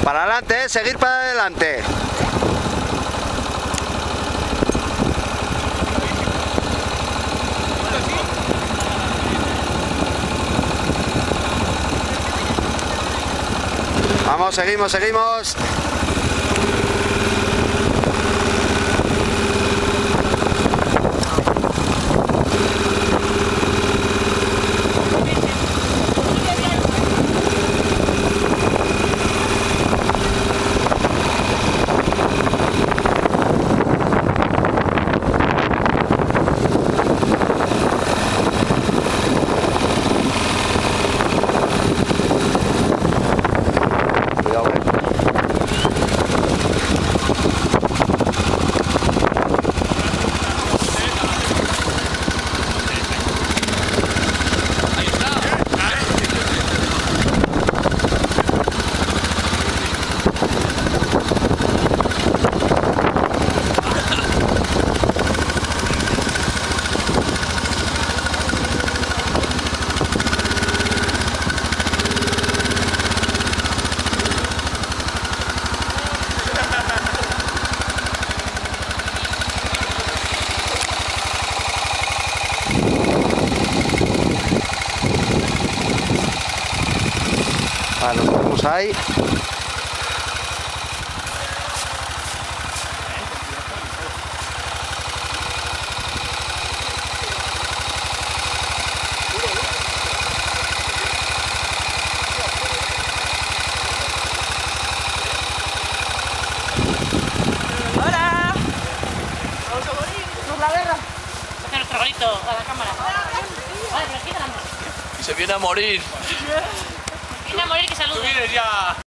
Para adelante, seguir para adelante. Vamos, seguimos, seguimos. Nos ponemos ahí. ¡Hola! ¿Vamos a morir? ¿Nos la guerra? Saca nuestro golito a la cámara. Vale, pero quítala. Y se viene a morir. Viene a morir, que salude. Tú vienes ya.